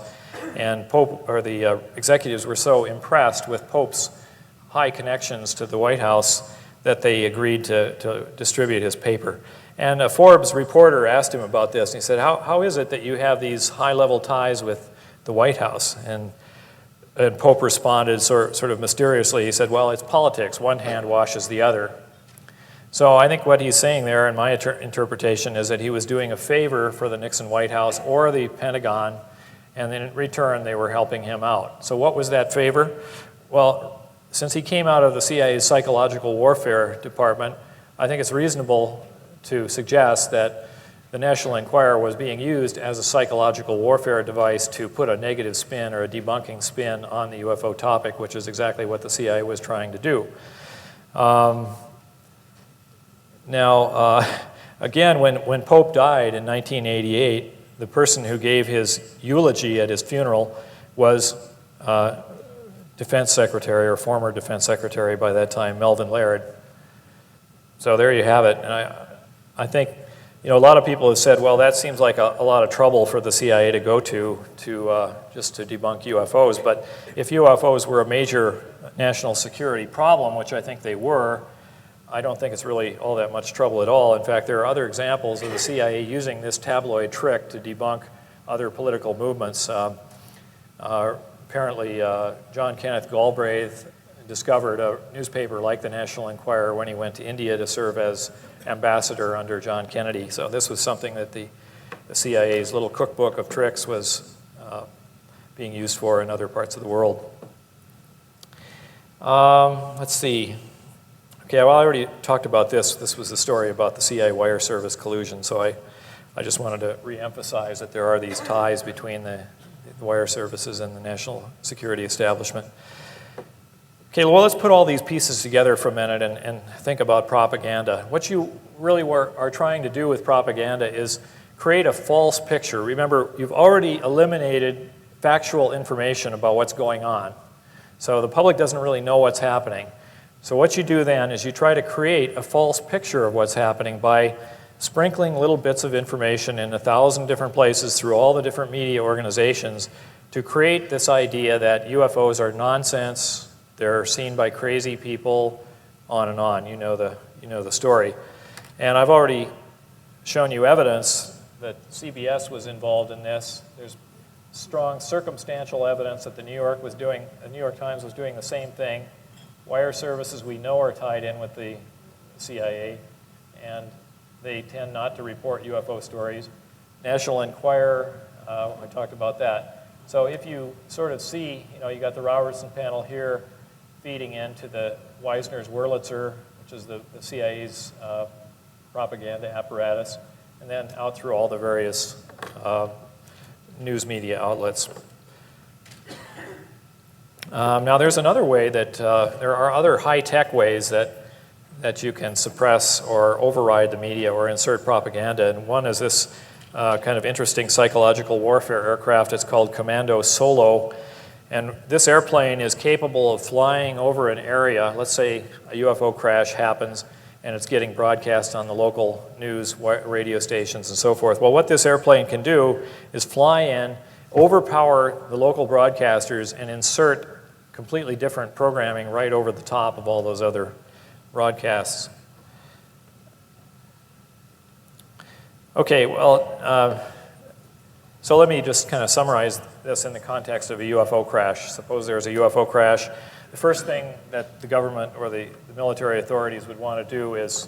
and the executives were so impressed with Pope's high connections to the White House that they agreed to distribute his paper. And a Forbes reporter asked him about this, and he said, how is it that you have these high-level ties with the White House? And Pope responded sort of mysteriously. He said, well, it's politics. One hand washes the other. So I think what he's saying there, in my interpretation, is that he was doing a favor for the Nixon White House or the Pentagon, and then in return they were helping him out. So what was that favor? Well, since he came out of the CIA's psychological warfare department, I think it's reasonable to suggest that the National Enquirer was being used as a psychological warfare device to put a negative spin or a debunking spin on the UFO topic, which is exactly what the CIA was trying to do. Now, again, when Pope died in 1988, the person who gave his eulogy at his funeral was Defense Secretary, or former Defense Secretary by that time, Melvin Laird. So there you have it. And I think, a lot of people have said, well, that seems like a lot of trouble for the CIA to go to just to debunk UFOs. But if UFOs were a major national security problem, which I think they were, I don't think it's really all that much trouble at all. In fact, there are other examples of the CIA using this tabloid trick to debunk other political movements. Apparently, John Kenneth Galbraith discovered a newspaper like the National Enquirer when he went to India to serve as ambassador under John Kennedy. So this was something that the CIA's little cookbook of tricks was being used for in other parts of the world. Let's see. Okay, well, I already talked about this. This was the story about the CIA wire service collusion, so I just wanted to reemphasize that there are these ties between the wire services and the national security establishment. Okay, well, let's put all these pieces together for a minute and think about propaganda. What you really are trying to do with propaganda is create a false picture. Remember, you've already eliminated factual information about what's going on. So the public doesn't really know what's happening. So what you do then is you try to create a false picture of what's happening by sprinkling little bits of information in 1,000 different places through all the different media organizations to create this idea that UFOs are nonsense, they're seen by crazy people, on and on. You know the story. And I've already shown you evidence that CBS was involved in this. There's strong circumstantial evidence that the New York Times was doing the same thing. Wire services we know are tied in with the CIA, and they tend not to report UFO stories. National Enquirer, I talked about that. So if you sort of see, you got the Robertson panel here feeding into the Wisner's Wurlitzer, which is the CIA's propaganda apparatus, and then out through all the various news media outlets. Now there's another way that there are other high-tech ways that you can suppress or override the media or insert propaganda, and one is this kind of interesting psychological warfare aircraft. It's called Commando Solo, and this airplane is capable of flying over an area. Let's say a UFO crash happens and it's getting broadcast on the local news radio stations and so forth. Well, what this airplane can do is fly in, overpower the local broadcasters, and insert completely different programming right over the top of all those other broadcasts. Okay, well, so let me just kind of summarize this in the context of a UFO crash. Suppose there's a UFO crash. The first thing that the government or the military authorities would want to do is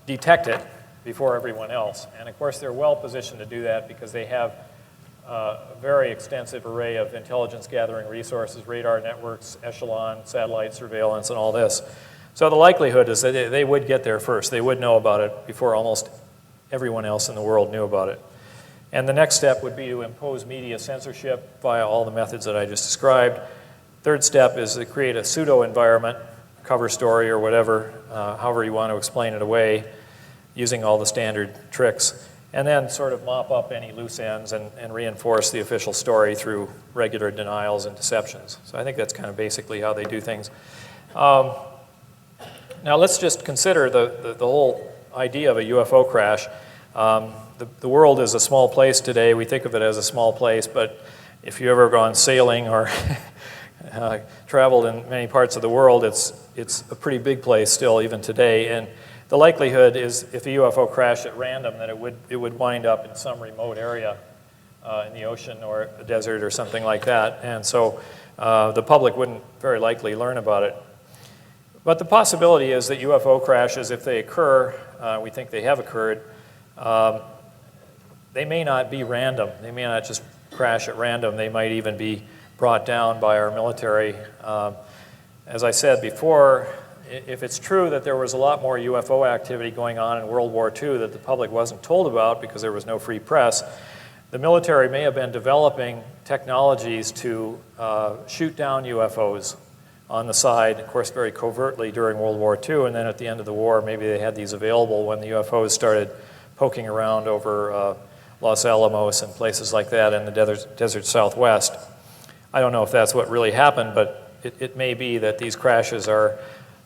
detect it before everyone else. And of course, they're well positioned to do that because they have a very extensive array of intelligence gathering resources, radar networks, echelon, satellite surveillance, and all this. So the likelihood is that they would get there first. They would know about it before almost everyone else in the world knew about it. And the next step would be to impose media censorship via all the methods that I just described. Third step is to create a pseudo-environment, cover story or whatever, however you want to explain it away, using all the standard tricks. And then sort of mop up any loose ends and reinforce the official story through regular denials and deceptions. So I think that's kind of basically how they do things. Now let's just consider the whole idea of a UFO crash. The world is a small place today. We think of it as a small place, but if you've ever gone sailing or traveled in many parts of the world, it's a pretty big place still, even today. And the likelihood is, if a UFO crashed at random, that it would wind up in some remote area in the ocean or a desert or something like that. And so the public wouldn't very likely learn about it. But the possibility is that UFO crashes, if they occur, we think they have occurred, they may not be random. They may not just crash at random. They might even be brought down by our military. As I said before, if it's true that there was a lot more UFO activity going on in World War II that the public wasn't told about because there was no free press, the military may have been developing technologies to shoot down UFOs on the side, of course very covertly during World War II, and then at the end of the war maybe they had these available when the UFOs started poking around over Los Alamos and places like that in the desert Southwest. I don't know if that's what really happened, but it may be that these crashes are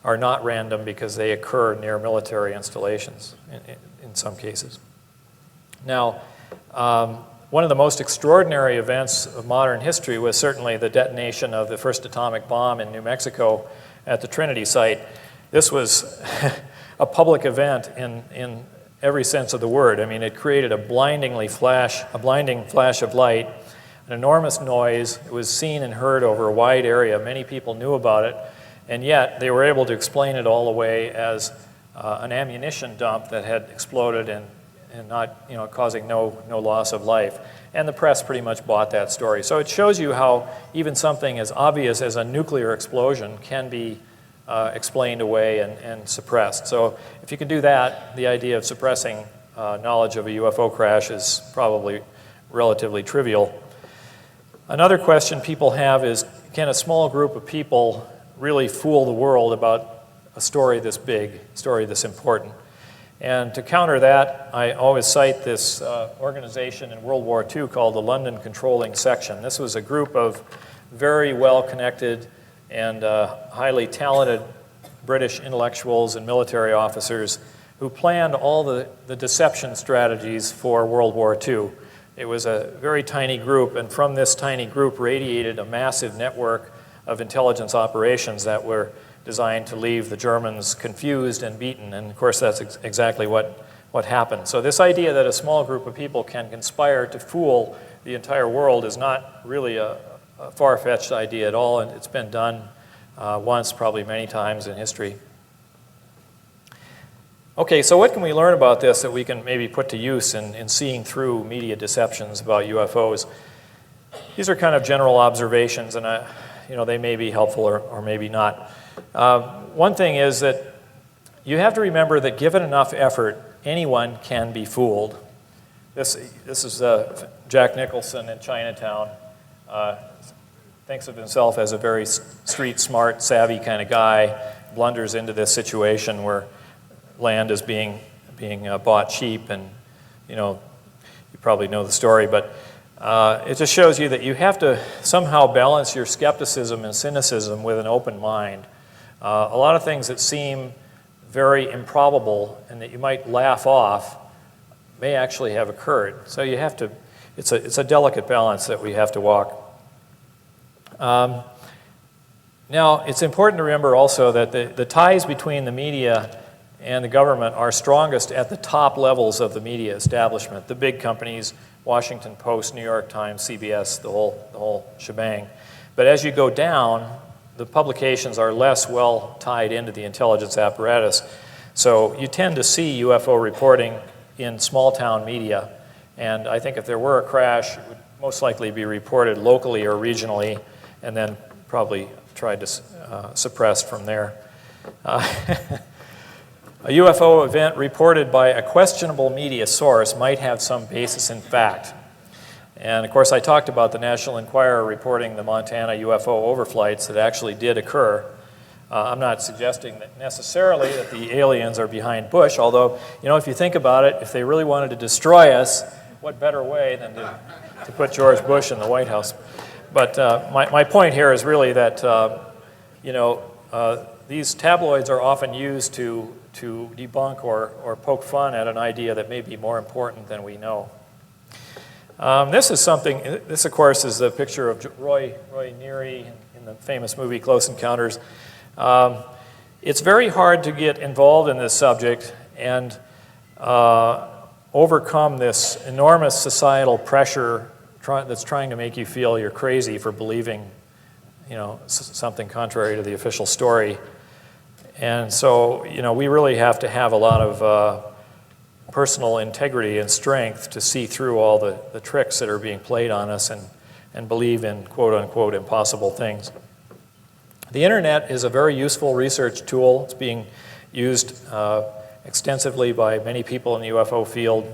not random because they occur near military installations in some cases. Now, one of the most extraordinary events of modern history was certainly the detonation of the first atomic bomb in New Mexico at the Trinity site. This was a public event in every sense of the word. I mean, it created a blinding flash of light, an enormous noise. It was seen and heard over a wide area. Many people knew about it, and yet they were able to explain it all away as an ammunition dump that had exploded and not, causing no loss of life. And the press pretty much bought that story. So it shows you how even something as obvious as a nuclear explosion can be explained away and suppressed. So if you can do that, the idea of suppressing knowledge of a UFO crash is probably relatively trivial. Another question people have is, can a small group of people really fool the world about a story this big, a story this important? And to counter that, I always cite this organization in World War II called the London Controlling Section. This was a group of very well-connected and highly talented British intellectuals and military officers who planned all the deception strategies for World War II. It was a very tiny group, and from this tiny group radiated a massive network of intelligence operations that were designed to leave the Germans confused and beaten, and of course that's exactly what happened. So this idea that a small group of people can conspire to fool the entire world is not really a far-fetched idea at all, and it's been done once, probably many times in history. Okay, so what can we learn about this that we can maybe put to use in seeing through media deceptions about UFOs? These are kind of general observations, and they may be helpful or maybe not. One thing is that you have to remember that given enough effort, anyone can be fooled. This is Jack Nicholson in Chinatown. Thinks of himself as a very street smart, savvy kind of guy, blunders into this situation where land is being bought cheap, and you probably know the story, but it just shows you that you have to somehow balance your skepticism and cynicism with an open mind. A lot of things that seem very improbable and that you might laugh off may actually have occurred. So you have to, it's a delicate balance that we have to walk. Now, it's important to remember also that the ties between the media and the government are strongest at the top levels of the media establishment, the big companies, Washington Post, New York Times, CBS, the whole shebang. But as you go down, the publications are less well tied into the intelligence apparatus. So you tend to see UFO reporting in small town media. And I think if there were a crash, it would most likely be reported locally or regionally, and then probably tried to suppress from there. A UFO event reported by a questionable media source might have some basis in fact. And of course, I talked about the National Enquirer reporting the Montana UFO overflights that actually did occur. I'm not suggesting that necessarily that the aliens are behind Bush, although, if you think about it, if they really wanted to destroy us, what better way than to put George Bush in the White House? But my point here is really that, these tabloids are often used to debunk or poke fun at an idea that may be more important than we know. This, of course, is a picture of Roy Neary in the famous movie Close Encounters. It's very hard to get involved in this subject and overcome this enormous societal pressure that's trying to make you feel you're crazy for believing, something contrary to the official story. And so, we really have to have a lot of personal integrity and strength to see through all the tricks that are being played on us and believe in quote-unquote impossible things. The internet is a very useful research tool. It's being used extensively by many people in the UFO field,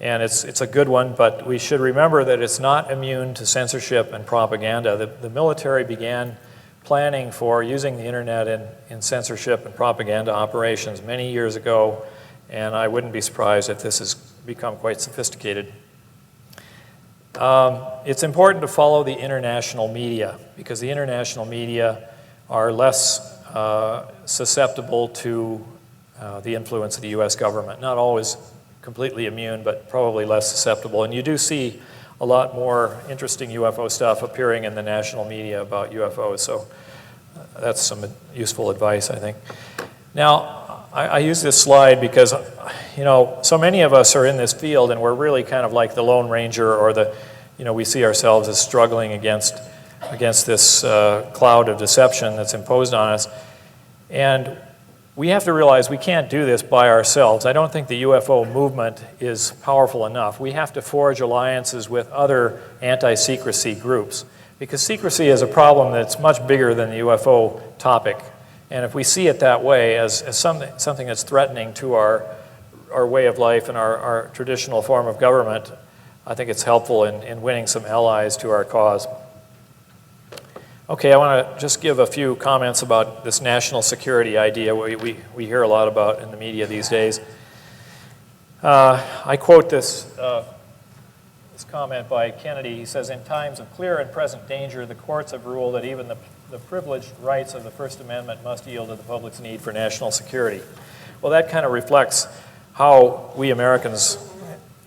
and it's a good one, but we should remember that it's not immune to censorship and propaganda. The military began planning for using the internet in censorship and propaganda operations many years ago, and I wouldn't be surprised if this has become quite sophisticated. It's important to follow the international media because the international media are less susceptible to the influence of the US government. Not always completely immune, but probably less susceptible. And you do see a lot more interesting UFO stuff appearing in the national media about UFOs, so that's some useful advice, I think. Now, I use this slide because, so many of us are in this field and we're really kind of like the Lone Ranger or we see ourselves as struggling against this cloud of deception that's imposed on us. And we have to realize we can't do this by ourselves. I don't think the UFO movement is powerful enough. We have to forge alliances with other anti-secrecy groups because secrecy is a problem that's much bigger than the UFO topic. And if we see it that way as something that's threatening to our way of life and our traditional form of government, I think it's helpful in winning some allies to our cause. Okay, I want to just give a few comments about this national security idea we hear a lot about in the media these days. I quote this comment by Kennedy. He says, "In times of clear and present danger, the courts have ruled that even the privileged rights of the First Amendment must yield to the public's need for national security." Well, that kind of reflects how we Americans,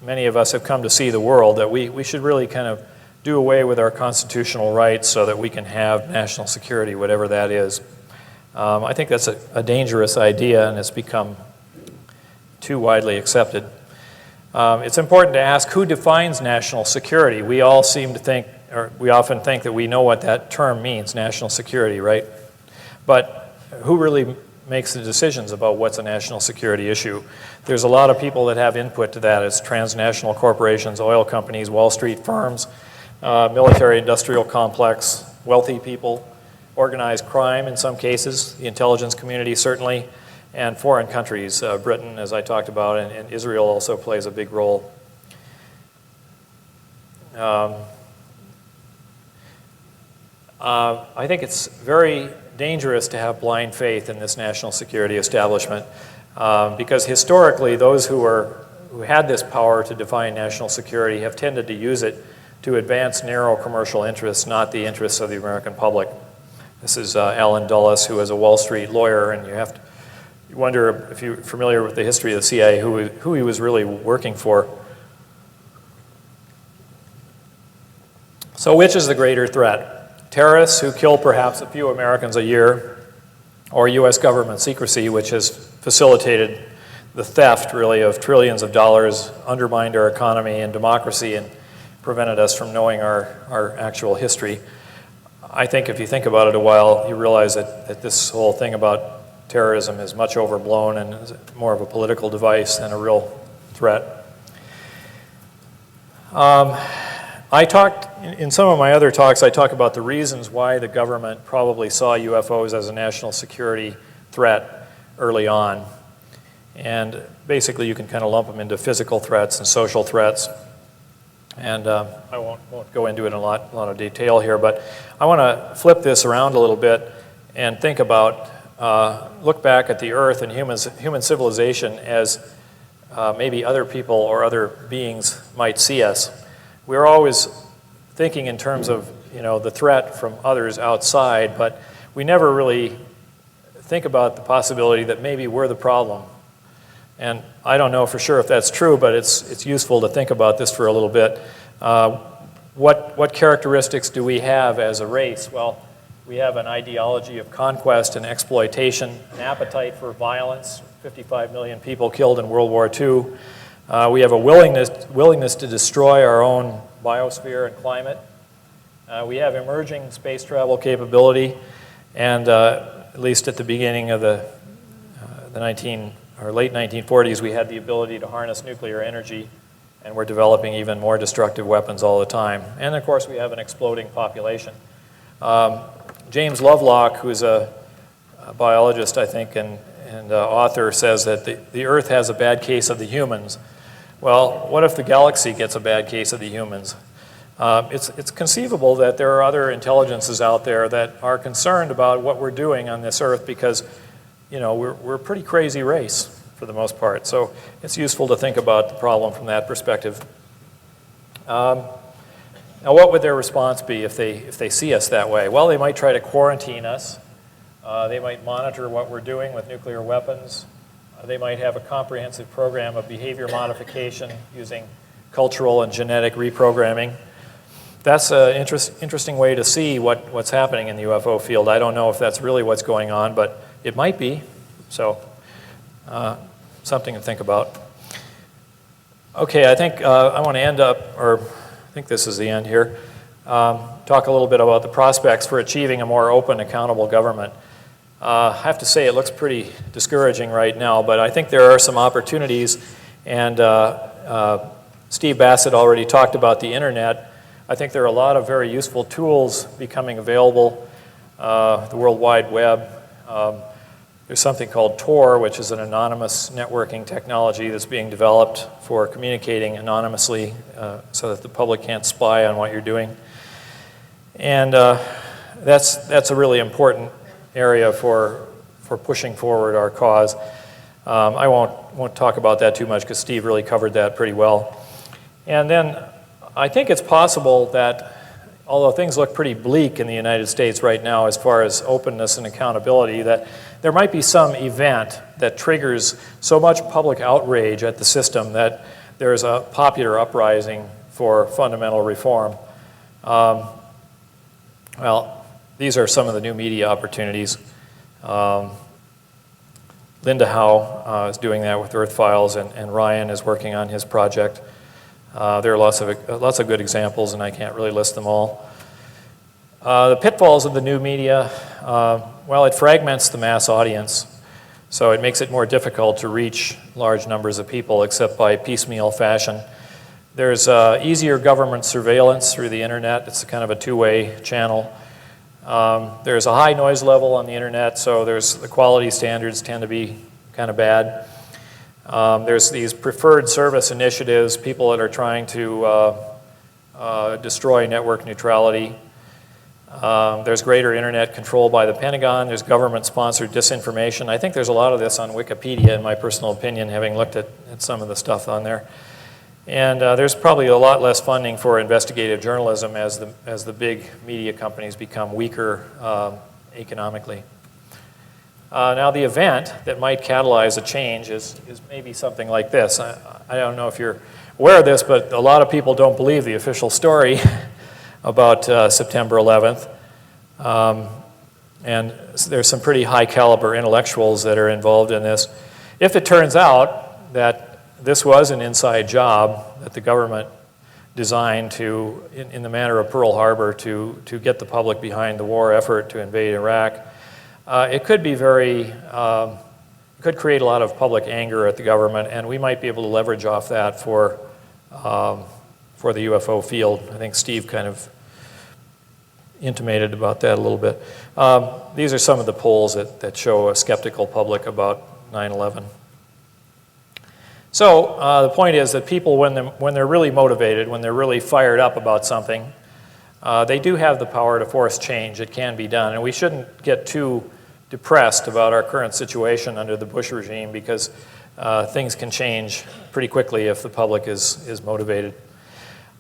many of us, have come to see the world, that we should really kind of do away with our constitutional rights so that we can have national security, whatever that is. I think that's a dangerous idea, and it's become too widely accepted. It's important to ask who defines national security. We all seem to think, or we often think that we know what that term means, national security, right? But who really makes the decisions about what's a national security issue? There's a lot of people that have input to that. It's transnational corporations, oil companies, Wall Street firms, military-industrial complex, wealthy people, organized crime in some cases, the intelligence community certainly, and foreign countries. Britain, as I talked about, and Israel also plays a big role. I think it's very dangerous to have blind faith in this national security establishment because historically those who had this power to define national security have tended to use it to advance narrow commercial interests, not the interests of the American public. This is Alan Dulles, who is a Wall Street lawyer, and you wonder if you're familiar with the history of the CIA, who he was really working for. So which is the greater threat? Terrorists who kill perhaps a few Americans a year, or U.S. government secrecy, which has facilitated the theft, really, of trillions of dollars, undermined our economy and democracy, and prevented us from knowing our actual history. I think if you think about it a while, you realize that this whole thing about terrorism is much overblown and is more of a political device than a real threat. I talked, in some of my other talks, I talk about the reasons why the government probably saw UFOs as a national security threat early on. And basically you can kind of lump them into physical threats and social threats. And I won't go into it in a lot of detail here, but I want to flip this around a little bit and think about, look back at the Earth and human civilization as maybe other people or other beings might see us. We're always thinking in terms of, the threat from others outside, but we never really think about the possibility that maybe we're the problem. And I don't know for sure if that's true, but it's useful to think about this for a little bit. What characteristics do we have as a race? Well, we have an ideology of conquest and exploitation, an appetite for violence, 55 million people killed in World War II. We have a willingness to destroy our own biosphere and climate. We have emerging space travel capability, and at least at the beginning of the late 1940s, we had the ability to harness nuclear energy, and we're developing even more destructive weapons all the time. And of course, we have an exploding population. James Lovelock, who's a biologist, I think, and author, says that the Earth has a bad case of the humans. Well, what if the galaxy gets a bad case of the humans? It's conceivable that there are other intelligences out there that are concerned about what we're doing on this Earth because we're a pretty crazy race for the most part. So it's useful to think about the problem from that perspective. Now, what would their response be if they see us that way? Well, they might try to quarantine us. They might monitor what we're doing with nuclear weapons. They might have a comprehensive program of behavior modification using cultural and genetic reprogramming. That's an interesting way to see what's happening in the UFO field. I don't know if that's really what's going on, but it might be. So something to think about. Okay, I think I want to end up, or I think this is the end here, talk a little bit about the prospects for achieving a more open, accountable government. I have to say it looks pretty discouraging right now, but I think there are some opportunities, and Steve Bassett already talked about the internet. I think there are a lot of very useful tools becoming available, the World Wide Web. There's something called Tor, which is an anonymous networking technology that's being developed for communicating anonymously so that the public can't spy on what you're doing. And that's a really important area for pushing forward our cause. I won't talk about that too much because Steve really covered that pretty well. And then I think it's possible that although things look pretty bleak in the United States right now as far as openness and accountability, that there might be some event that triggers so much public outrage at the system that there's a popular uprising for fundamental reform. Well, these are some of the new media opportunities. Linda Howe is doing that with Earth Files, and Ryan is working on his project. There are lots of good examples, and I can't really list them all. The pitfalls of the new media, well, it fragments the mass audience, so it makes it more difficult to reach large numbers of people except by piecemeal fashion. There's easier government surveillance through the internet. It's kind of a two-way channel. There's a high noise level on the internet, so the quality standards tend to be kind of bad. There's these preferred service initiatives, people that are trying to destroy network neutrality. There's greater internet control by the Pentagon. There's government-sponsored disinformation. I think there's a lot of this on Wikipedia, in my personal opinion, having looked at some of the stuff on there. And there's probably a lot less funding for investigative journalism as the big media companies become weaker economically. Now the event that might catalyze a change is maybe something like this. I don't know if you're aware of this, but a lot of people don't believe the official story about September 11th. And there's some pretty high caliber intellectuals that are involved in this. If it turns out that this was an inside job that the government designed to, in the manner of Pearl Harbor, to get the public behind the war effort to invade Iraq, it could be could create a lot of public anger at the government, and we might be able to leverage off that for the UFO field. I think Steve kind of intimated about that a little bit. These are some of the polls that show a skeptical public about 9/11. So the point is that people, when they're really motivated, when they're really fired up about something, they do have the power to force change. It can be done. And we shouldn't get too depressed about our current situation under the Bush regime, because things can change pretty quickly if the public is motivated.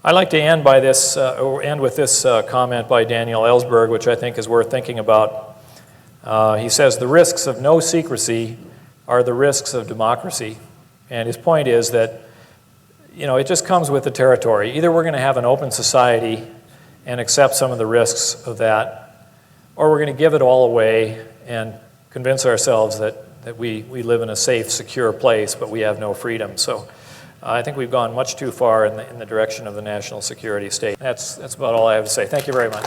I'd like to end with this comment by Daniel Ellsberg, which I think is worth thinking about. He says, "The risks of no secrecy are the risks of democracy." And his point is that, it just comes with the territory. Either we're going to have an open society and accept some of the risks of that, or we're going to give it all away and convince ourselves that we live in a safe, secure place, but we have no freedom. So I think we've gone much too far in the direction of the national security state. That's about all I have to say. Thank you very much.